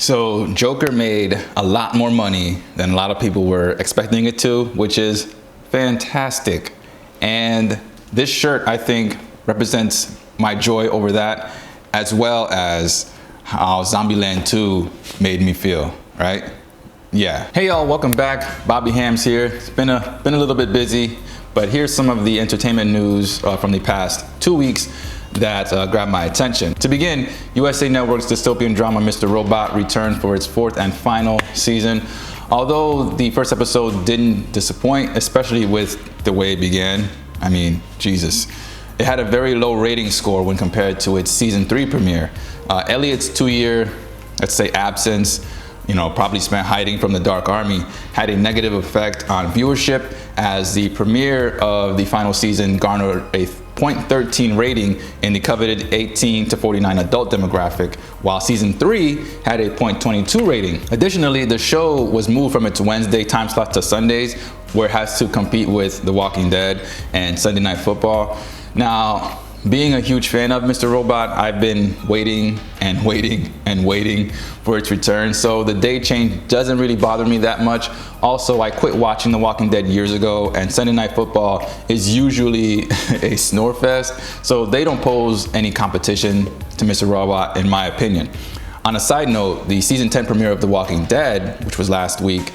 So Joker made a lot more money than a lot of people were expecting it to, which is fantastic. And this shirt, I think, represents my joy over that, as well as how Zombieland 2 made me feel, right? Yeah. Hey y'all, welcome back. Bobby Hams here. It's been a little bit busy, but here's some of the entertainment news from the past 2 weeks that grabbed my attention. To begin, USA Network's dystopian drama Mr. Robot returned for its fourth and final season. Although the first episode didn't disappoint, especially with the way it began. I mean, Jesus. It had a very low rating score when compared to its season 3 premiere. Elliot's 2-year, let's say, absence, probably spent hiding from the Dark Army, had a negative effect on viewership, as the premiere of the final season garnered a .13 rating in the coveted 18 to 49 adult demographic, while season 3 had a .22 rating. Additionally, the show was moved from its Wednesday time slot to Sundays, where it has to compete with The Walking Dead and Sunday Night Football. Now, being a huge fan of Mr. Robot, I've been waiting and waiting and waiting for its return, so the day change doesn't really bother me that much. Also, I quit watching The Walking Dead years ago, and Sunday Night Football is usually a snore fest, so they don't pose any competition to Mr. Robot, in my opinion. On a side note, the season 10 premiere of The Walking Dead, which was last week,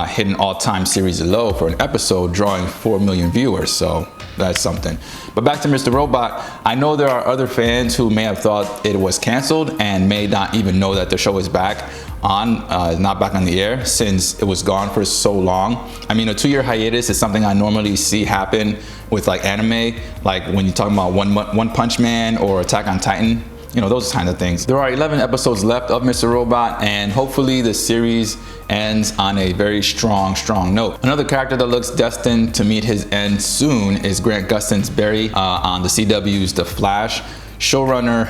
hit an all-time series low for an episode, drawing 4 million viewers, so that's something. But back to Mr. Robot, I know there are other fans who may have thought it was canceled and may not even know that the show is back on, not back on the air, since it was gone for so long. I mean, a 2-year hiatus is something I normally see happen with like anime, like when you're talking about One Punch Man or Attack on Titan. Those kind of things. There are 11 episodes left of Mr. Robot, and hopefully the series ends on a very strong note. Another character that looks destined to meet his end soon is Grant Gustin's Barry on the CW's The Flash. Showrunner,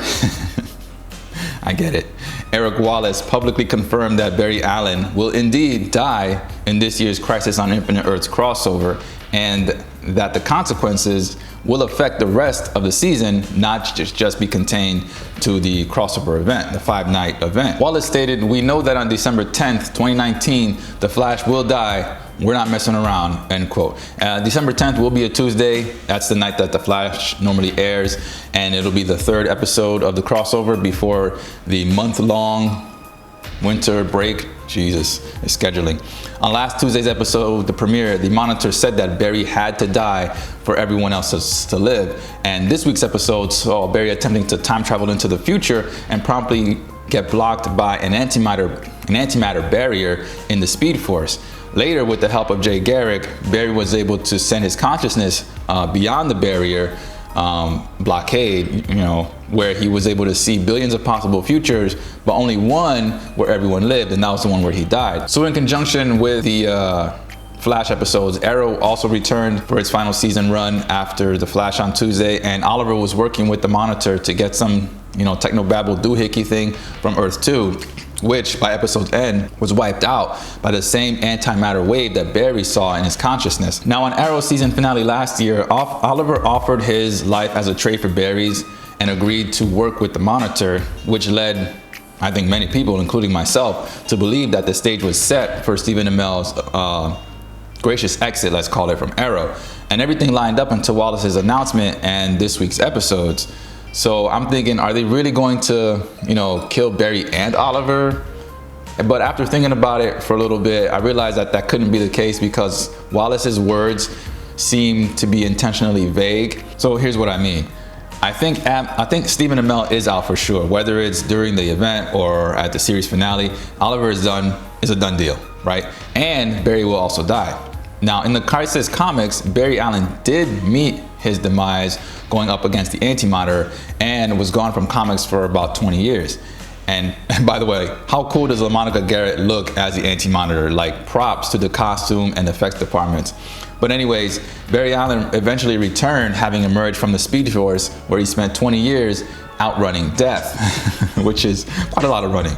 I get it, Eric Wallace publicly confirmed that Barry Allen will indeed die in this year's Crisis on Infinite Earths crossover, and that the consequences will affect the rest of the season, not just be contained to the crossover event, the 5-night event. Wallace stated, "We know that on December 10th, 2019, The Flash will die. We're not messing around," end quote. December 10th will be a Tuesday. That's the night that The Flash normally airs, and it'll be the 3rd episode of the crossover before the month-long winter break. Jesus, it's scheduling. On last Tuesday's episode, the premiere, the Monitor said that Barry had to die for everyone else to live. And this week's episode saw Barry attempting to time travel into the future and promptly get blocked by an antimatter barrier in the Speed Force. Later, with the help of Jay Garrick, Barry was able to send his consciousness beyond the barrier blockade, where he was able to see billions of possible futures, but only one where everyone lived, and that was the one where he died. So in conjunction with the Flash episodes, Arrow also returned for its final season run after The Flash on Tuesday, and Oliver was working with the Monitor to get some, technobabble doohickey thing from Earth 2, which by episode's end was wiped out by the same antimatter wave that Barry saw in his consciousness. Now, on Arrow's season finale last year, Oliver offered his life as a trade for Barry's and agreed to work with the Monitor, which led, I think, many people, including myself, to believe that the stage was set for Stephen Amell's gracious exit, let's call it, from Arrow. And everything lined up until Wallace's announcement and this week's episodes. So I'm thinking, are they really going to, kill Barry and Oliver? But after thinking about it for a little bit, I realized that that couldn't be the case because Wallace's words seem to be intentionally vague. So here's what I mean. I think Stephen Amell is out for sure, whether it's during the event or at the series finale. Oliver is a done deal, right? And Barry will also die. Now, in the Crisis comics, Barry Allen did meet his demise going up against the Antimatter and was gone from comics for about 20 years. And by the way, how cool does LaMonica Garrett look as the Anti-Monitor? Like, props to the costume and effects departments. But anyways, Barry Allen eventually returned, having emerged from the Speed Force, where he spent 20 years outrunning death, which is quite a lot of running.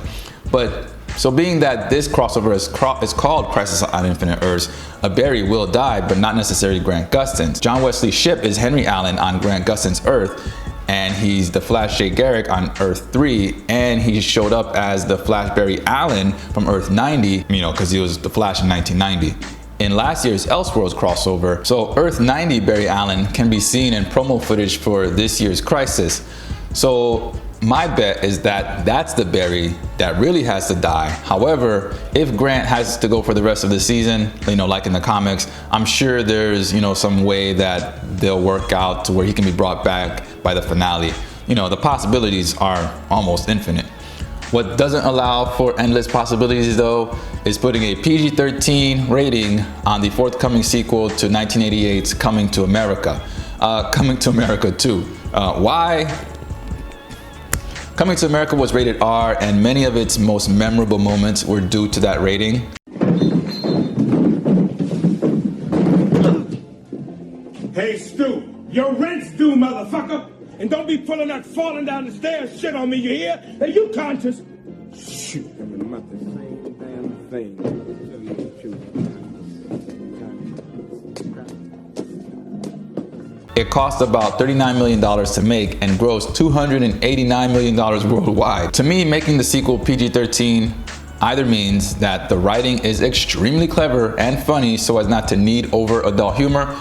But so being that this crossover is called Crisis on Infinite Earths, a Barry will die, but not necessarily Grant Gustin's. John Wesley Shipp is Henry Allen on Grant Gustin's Earth, and he's the Flash Jay Garrick on Earth 3, and he showed up as the Flash Barry Allen from Earth 90, because he was the Flash in 1990. In last year's Elseworlds crossover, so Earth 90 Barry Allen can be seen in promo footage for this year's Crisis. So my bet is that that's the Barry that really has to die. However, if Grant has to go for the rest of the season, like in the comics, I'm sure there's, some way that they'll work out to where he can be brought back by the finale. The possibilities are almost infinite. What doesn't allow for endless possibilities, though, is putting a PG-13 rating on the forthcoming sequel to 1988's Coming to America. Coming to America 2. Why? Coming to America was rated R, and many of its most memorable moments were due to that rating. Hey, Stu, your rent's due, motherfucker! And don't be pulling that falling down the stairs shit on me, you hear? Are you conscious? Shoot, I'm not the same damn thing. It cost about $39 million to make and grossed $289 million worldwide. To me, making the sequel PG-13 either means that the writing is extremely clever and funny so as not to need over adult humor,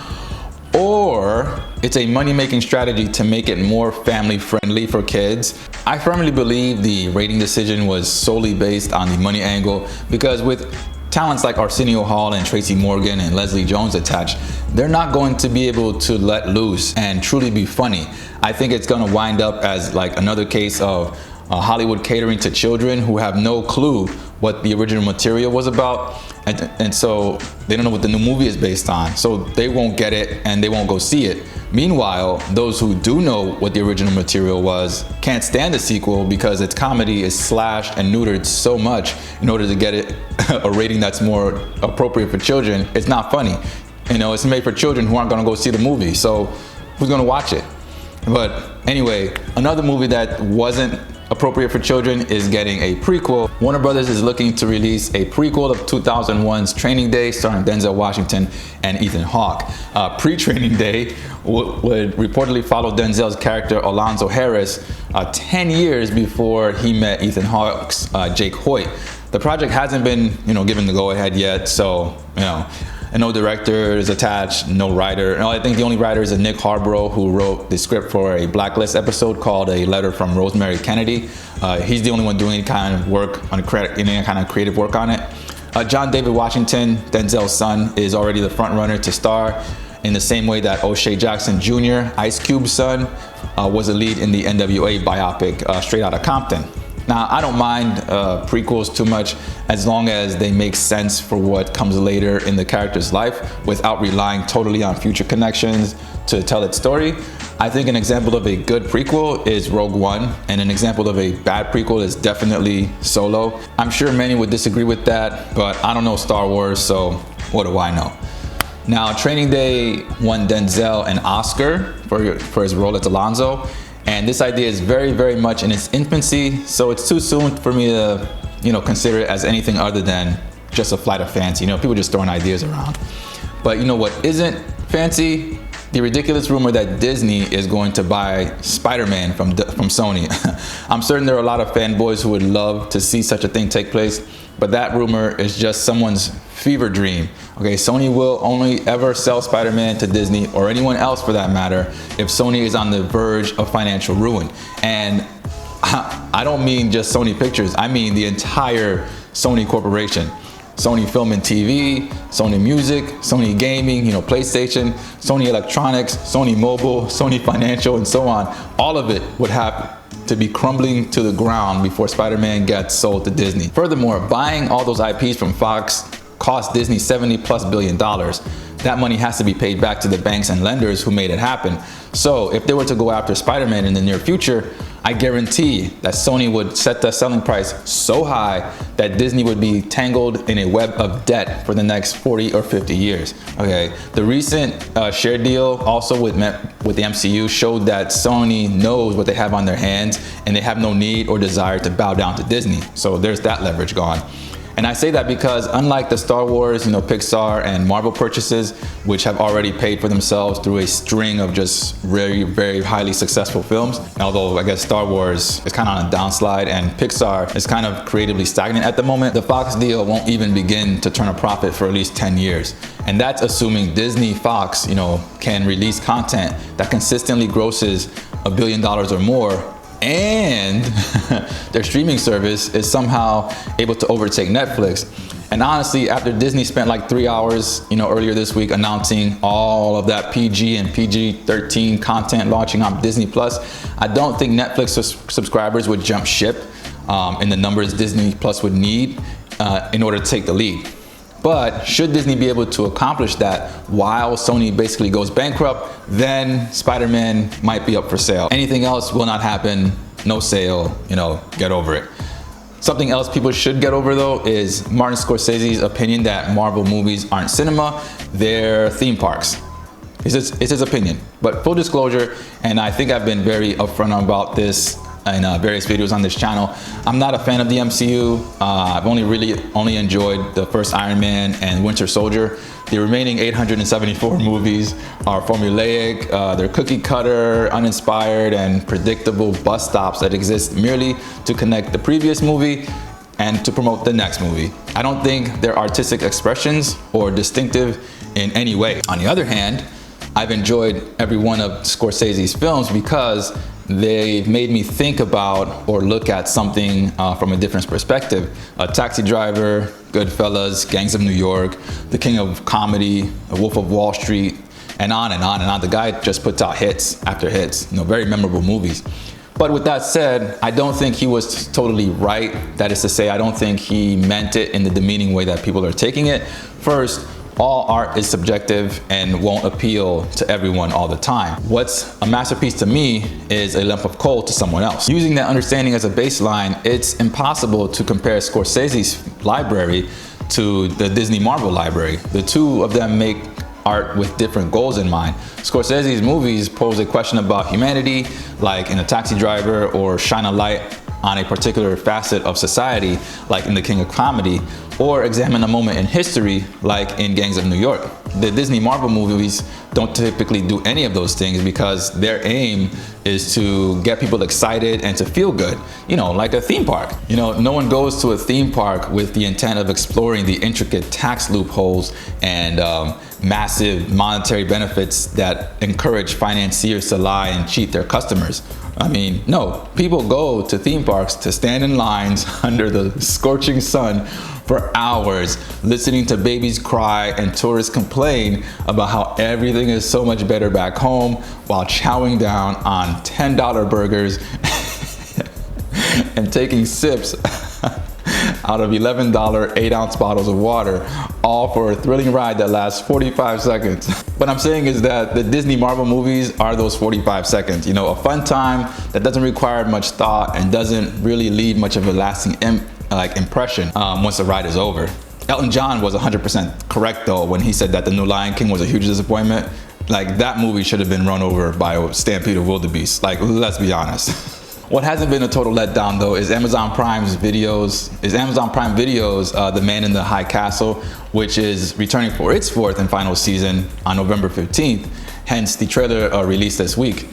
or it's a money-making strategy to make it more family-friendly for kids. I firmly believe the rating decision was solely based on the money angle, because with talents like Arsenio Hall and Tracy Morgan and Leslie Jones attached, they're not going to be able to let loose and truly be funny. I think it's going to wind up as like another case of Hollywood catering to children who have no clue what the original material was about, and so they don't know what the new movie is based on, so they won't get it and they won't go see it. Meanwhile, those who do know what the original material was can't stand the sequel because its comedy is slashed and neutered so much in order to get it a rating that's more appropriate for children. It's not funny. It's made for children who aren't gonna go see the movie, so who's gonna watch it? But anyway, another movie that wasn't appropriate for children is getting a prequel. Warner Brothers is looking to release a prequel of 2001's Training Day starring Denzel Washington and Ethan Hawke. Pre-Training Day would reportedly follow Denzel's character Alonzo Harris 10 years before he met Ethan Hawke's Jake Hoyt. The project hasn't been, given the go-ahead yet, so, and no director is attached, no writer. No, I think the only writer is Nick Harborough, who wrote the script for a Blacklist episode called A Letter from Rosemary Kennedy. He's the only one doing any kind of work on any kind of creative work on it. John David Washington, Denzel's son, is already the front runner to star in the same way that O'Shea Jackson Jr., Ice Cube's son, was a lead in the NWA biopic Straight Outta Compton. Now, I don't mind prequels too much as long as they make sense for what comes later in the character's life without relying totally on future connections to tell its story. I think an example of a good prequel is Rogue One, and an example of a bad prequel is definitely Solo. I'm sure many would disagree with that, but I don't know Star Wars, so what do I know? Now, Training Day won Denzel an Oscar for his role as Alonzo. And this idea is very, very much in its infancy, so it's too soon for me to, consider it as anything other than just a flight of fancy. People just throwing ideas around. But what isn't fancy? The ridiculous rumor that Disney is going to buy Spiderman from Sony. I'm certain there are a lot of fanboys who would love to see such a thing take place, but that rumor is just someone's fever dream. Okay, Sony will only ever sell Spider-Man to Disney, or anyone else for that matter, if Sony is on the verge of financial ruin. And I don't mean just Sony Pictures, I mean the entire Sony corporation. Sony Film and TV, Sony Music, Sony Gaming, PlayStation, Sony Electronics, Sony Mobile, Sony Financial, and so on. All of it would have to be crumbling to the ground before Spider-Man gets sold to Disney. Furthermore, buying all those IPs from Fox cost Disney $70+ billion. That money has to be paid back to the banks and lenders who made it happen. So if they were to go after Spider-Man in the near future, I guarantee that Sony would set the selling price so high that Disney would be tangled in a web of debt for the next 40 or 50 years. Okay, the recent share deal also with the MCU showed that Sony knows what they have on their hands and they have no need or desire to bow down to Disney. So there's that leverage gone. And I say that because unlike the Star Wars, Pixar and Marvel purchases, which have already paid for themselves through a string of just very, very highly successful films, although I guess Star Wars is kind of on a downslide and Pixar is kind of creatively stagnant at the moment, the Fox deal won't even begin to turn a profit for at least 10 years. And that's assuming Disney Fox, can release content that consistently grosses $1 billion or more, and their streaming service is somehow able to overtake Netflix. And honestly, after Disney spent like 3 hours, earlier this week announcing all of that PG and PG-13 content launching on Disney Plus, I don't think Netflix subscribers would jump ship in the numbers Disney Plus would need in order to take the lead. But should Disney be able to accomplish that while Sony basically goes bankrupt, then Spider-Man might be up for sale. Anything else will not happen, no sale, get over it. Something else people should get over though is Martin Scorsese's opinion that Marvel movies aren't cinema, they're theme parks. It's his opinion, but full disclosure, and I think I've been very upfront about this in various videos on this channel, I'm not a fan of the MCU. I've only enjoyed the first Iron Man and Winter Soldier. The remaining 874 movies are formulaic, they're cookie cutter, uninspired, and predictable bus stops that exist merely to connect the previous movie and to promote the next movie. I don't think they're artistic expressions or distinctive in any way. On the other hand, I've enjoyed every one of Scorsese's films because they've made me think about or look at something from a different perspective. A Taxi Driver, Goodfellas, Gangs of New York, The King of Comedy, A Wolf of Wall Street, and on and on and on. The guy just puts out hits after hits, very memorable movies. But with that said, I don't think he was totally right. That is to say, I don't think he meant it in the demeaning way that people are taking it. First, all art is subjective and won't appeal to everyone all the time. What's a masterpiece to me is a lump of coal to someone else. Using that understanding as a baseline, it's impossible to compare Scorsese's library to the Disney Marvel library. The two of them make art with different goals in mind. Scorsese's movies pose a question about humanity, like in A Taxi Driver, or shine a light on a particular facet of society, like in The King of Comedy, or examine a moment in history, like in Gangs of New York. The Disney Marvel movies don't typically do any of those things because their aim is to get people excited and to feel good, like a theme park. No one goes to a theme park with the intent of exploring the intricate tax loopholes and massive monetary benefits that encourage financiers to lie and cheat their customers. No, people go to theme parks to stand in lines under the scorching sun for hours, listening to babies cry and tourists complain about how everything is so much better back home while chowing down on $10 burgers and taking sips out of $11 8-ounce bottles of water, all for a thrilling ride that lasts 45 seconds. What I'm saying is that the Disney Marvel movies are those 45 seconds, a fun time that doesn't require much thought and doesn't really leave much of a lasting impression once the ride is over. Elton John was 100% correct though when he said that the new Lion King was a huge disappointment. That movie should have been run over by a stampede of wildebeest. Let's be honest. What hasn't been a total letdown though is Amazon Prime Videos, The Man in the High Castle, which is returning for its 4th and final season on November 15th, hence the trailer released this week.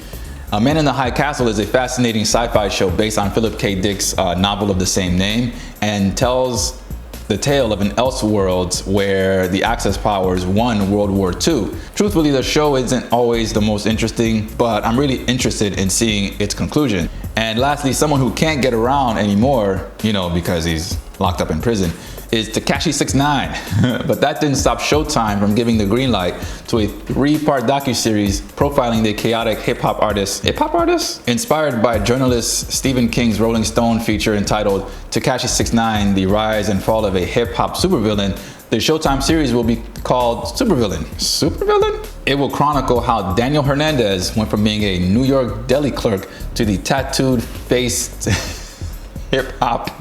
Man in the High Castle is a fascinating sci-fi show based on Philip K. Dick's novel of the same name and tells the tale of an Elseworlds where the Axis powers won World War II. Truthfully, the show isn't always the most interesting, but I'm really interested in seeing its conclusion. And lastly, someone who can't get around anymore, because he's locked up in prison, is Tekashi 6ix9ine. But that didn't stop Showtime from giving the green light to a 3-part docu-series profiling the chaotic hip-hop artist, inspired by journalist Stephen King's Rolling Stone feature entitled Tekashi 6ix9ine, The Rise and Fall of a Hip-Hop Supervillain. The Showtime series will be called Supervillain. Supervillain? It will chronicle how Daniel Hernandez went from being a New York deli clerk to the tattooed-faced hip-hop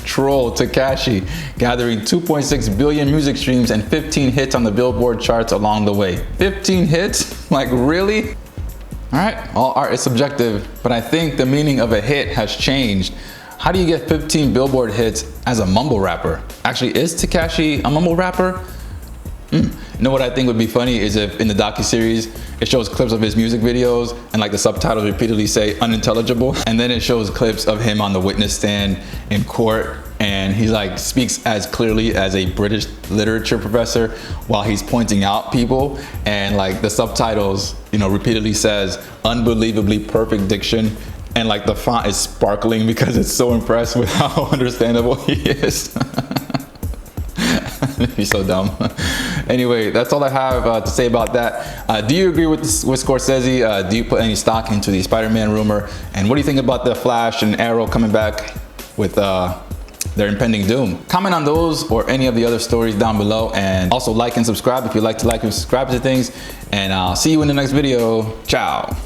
troll Tekashi, gathering 2.6 billion music streams and 15 hits on the Billboard charts along the way. 15 hits? Really? All right, all art is subjective, but I think the meaning of a hit has changed. how do you get 15 Billboard hits as a mumble rapper? Actually, is Tekashi a mumble rapper? You know what I think would be funny is if in the docu-series it shows clips of his music videos and like the subtitles repeatedly say unintelligible, and then it shows clips of him on the witness stand in court and he like speaks as clearly as a British literature professor while he's pointing out people, and like the subtitles, you know, repeatedly says unbelievably perfect diction, and like the font is sparkling because it's so impressed with how understandable he is. He's so dumb. Anyway, that's all I have to say about that. Do you agree with Scorsese? Do you put any stock into the Spider-Man rumor? And what do you think about the Flash and Arrow coming back with their impending doom? Comment on those or any of the other stories down below, and also like and subscribe if you like to like and subscribe to things. And I'll see you in the next video. Ciao.